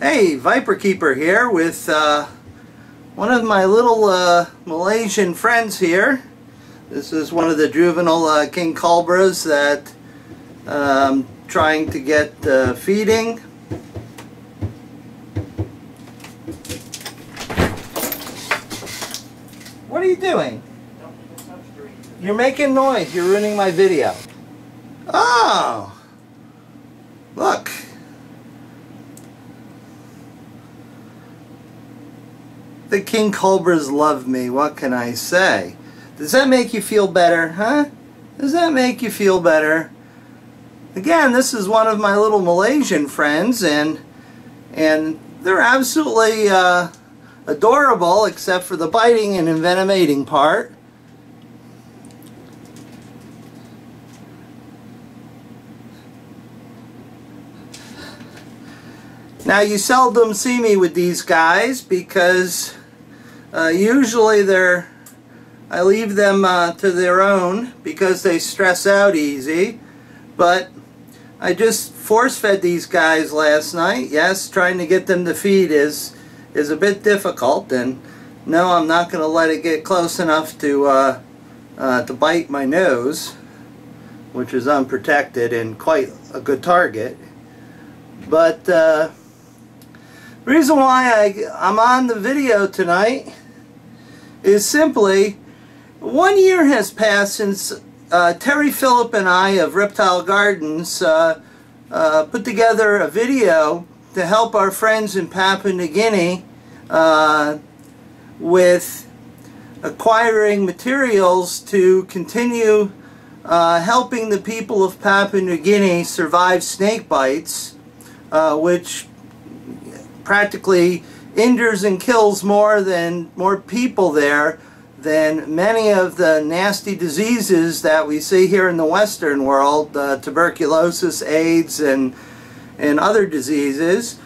Hey, Viper Keeper here with one of my little Malaysian friends here. This is one of the juvenile king cobras that I'm trying to get feeding. What are you doing? You're making noise. You're ruining my video. Oh! Look. The king cobras love me. What can I say? Does that make you feel better, huh? Does that make you feel better? Again, this is one of my little Malaysian friends, and they're absolutely adorable, except for the biting and envenomating part. Now, you seldom see me with these guys because usually I leave them to their own because they stress out easy. But I just force-fed these guys last night. Yes, trying to get them to feed is a bit difficult, and no, I'm not going to let it get close enough to bite my nose, which is unprotected and quite a good target. But the reason why I'm on the video tonight is simply 1 year has passed since Terry Phillip and I of Reptile Gardens put together a video to help our friends in Papua New Guinea with acquiring materials to continue helping the people of Papua New Guinea survive snake bites, which practically injures and kills more people there than many of the nasty diseases that we see here in the Western world, tuberculosis, AIDS, and other diseases.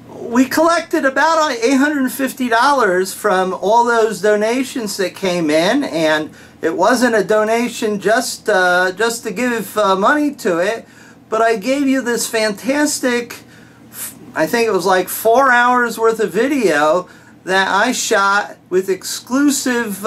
We collected about $850 from all those donations that came in, and it wasn't a donation just to give money to it, but I gave you this fantastic, I think it was like 4 hours worth of video that I shot with exclusive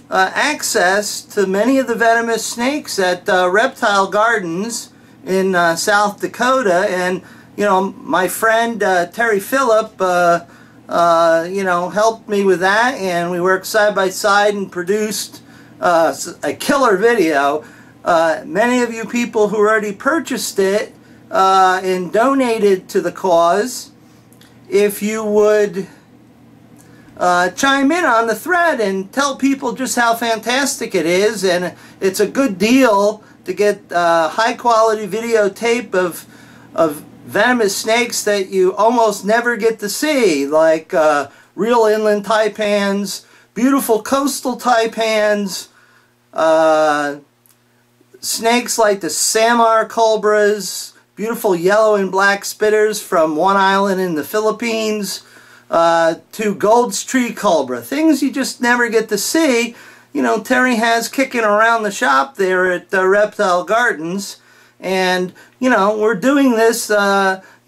access to many of the venomous snakes at Reptile Gardens in South Dakota. And you know, my friend Terry Phillip you know, helped me with that, and we worked side by side and produced a killer video. Many of you people who already purchased it and donated to the cause, if you would chime in on the thread and tell people just how fantastic it is, and it's a good deal to get high quality videotape of venomous snakes that you almost never get to see, like real inland taipans, beautiful coastal taipans, snakes like the Samar cobras, beautiful yellow and black spitters from one island in the Philippines, to Gold's tree cobra, things you just never get to see. You know, Terry has kicking around the shop there at Reptile Gardens, and you know, we're doing this you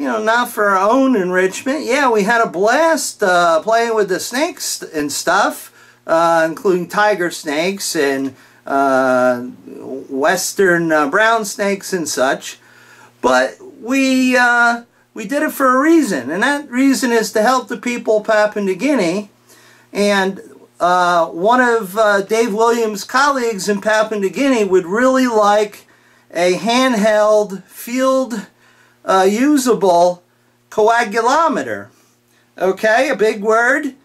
know, not for our own enrichment. Yeah, we had a blast playing with the snakes and stuff, including tiger snakes and western brown snakes and such. But we did it for a reason, and that reason is to help the people of Papua New Guinea. And one of Dave Williams' colleagues in Papua New Guinea would really like a handheld, field usable coagulometer. Okay, a big word.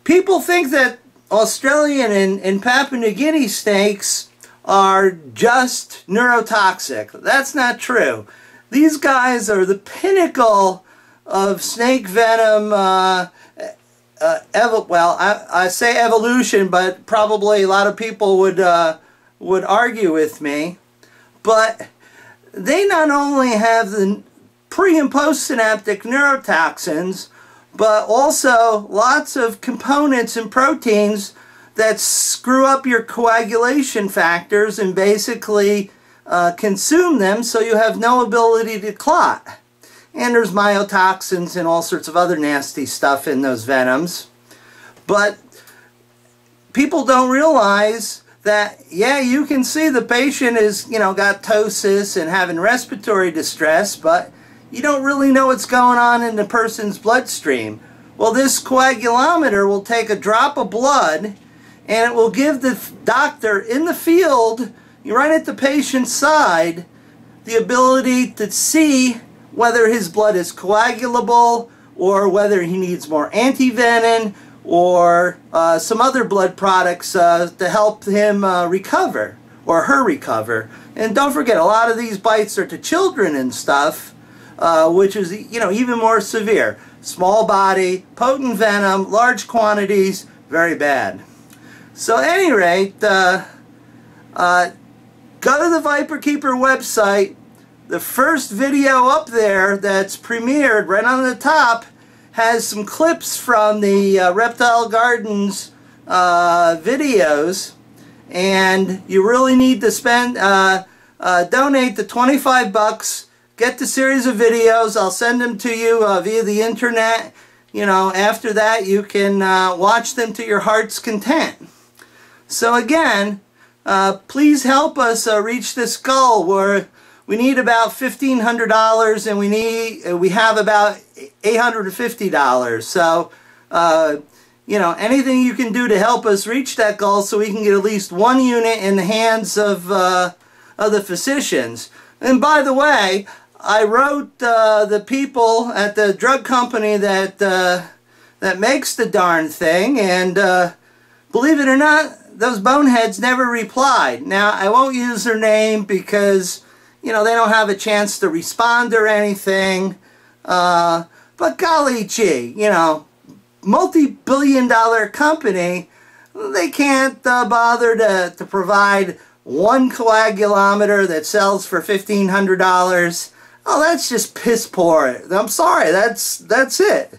People think that Australian and Papua New Guinea snakes are just neurotoxic. That's not true. These guys are the pinnacle of snake venom, well, I say evolution, but probably a lot of people would argue with me. But they not only have the pre- and post-synaptic neurotoxins, but also lots of components and proteins that screw up your coagulation factors and basically consume them, so you have no ability to clot. and there's myotoxins and all sorts of other nasty stuff in those venoms. But people don't realize that, yeah, you can see the patient is, got ptosis and having respiratory distress, but you don't really know what's going on in the person's bloodstream. Well, this coagulometer will take a drop of blood and it will give the doctor in the field, right at the patient's side, the ability to see whether his blood is coagulable or whether he needs more antivenin or some other blood products to help him recover or her recover. And don't forget, a lot of these bites are to children and stuff, which is even more severe. Small body, potent venom, large quantities, very bad. So at any rate, go to the Viper Keeper website. The first video up there that's premiered right on the top has some clips from the Reptile Gardens videos, and you really need to spend donate the $25. Get the series of videos. I'll send them to you via the internet. After that you can watch them to your heart's content. So again, please help us reach this goal where we need about $1,500 and we have about $850. So anything you can do to help us reach that goal so we can get at least one unit in the hands of the physicians. And by the way, I wrote the people at the drug company that that makes the darn thing, and believe it or not, those boneheads never replied. Now, I won't use their name because they don't have a chance to respond or anything. But golly gee, multi-billion-dollar company, they can't bother to provide one coagulometer that sells for $1,500. Oh, that's just piss poor. I'm sorry, that's it.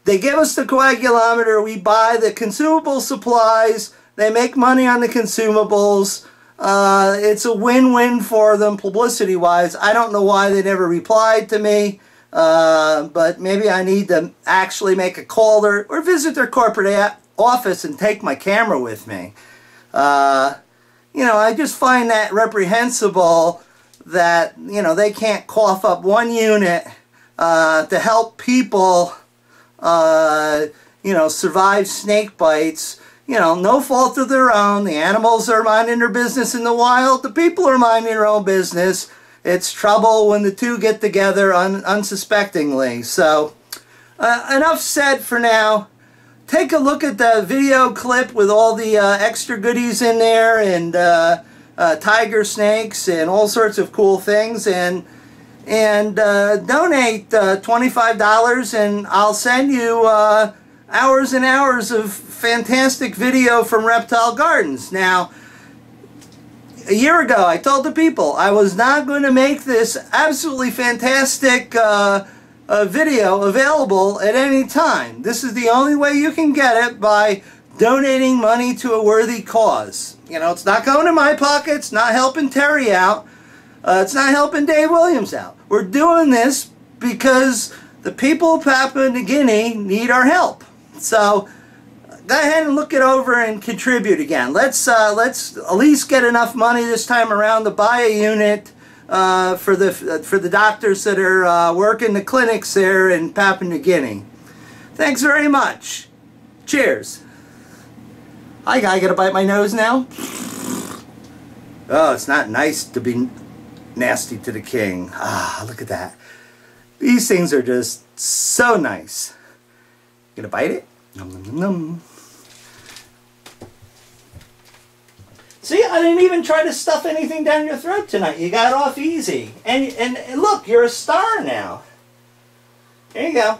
They give us the coagulometer, we buy the consumable supplies, they make money on the consumables. It's a win-win for them publicity-wise. I don't know why they never replied to me, but maybe I need to actually make a call or visit their corporate office and take my camera with me. I just find that reprehensible that, they can't cough up one unit to help people, survive snake bites. No fault of their own. The animals are minding their business in the wild. The people are minding their own business. It's trouble when the two get together unsuspectingly. So, enough said for now. Take a look at the video clip with all the extra goodies in there, and tiger snakes and all sorts of cool things, and donate $25 and I'll send you hours and hours of fantastic video from Reptile Gardens. Now, a year ago I told the people I was not going to make this absolutely fantastic video available at any time. This is the only way you can get it, by donating money to a worthy cause. It's not going in my pocket, it's not helping Terry out, it's not helping Dave Williams out. We're doing this because the people of Papua New Guinea need our help. So go ahead and look it over and contribute again. Let's at least get enough money this time around to buy a unit for the doctors that are working the clinics there in Papua New Guinea. Thanks very much. Cheers. I gotta bite my nose now. Oh, it's not nice to be nasty to the king. Ah, look at that. These things are just so nice. Gonna bite it? Nom, nom, nom, nom. See, I didn't even try to stuff anything down your throat tonight. You got off easy. And look, you're a star now. There you go.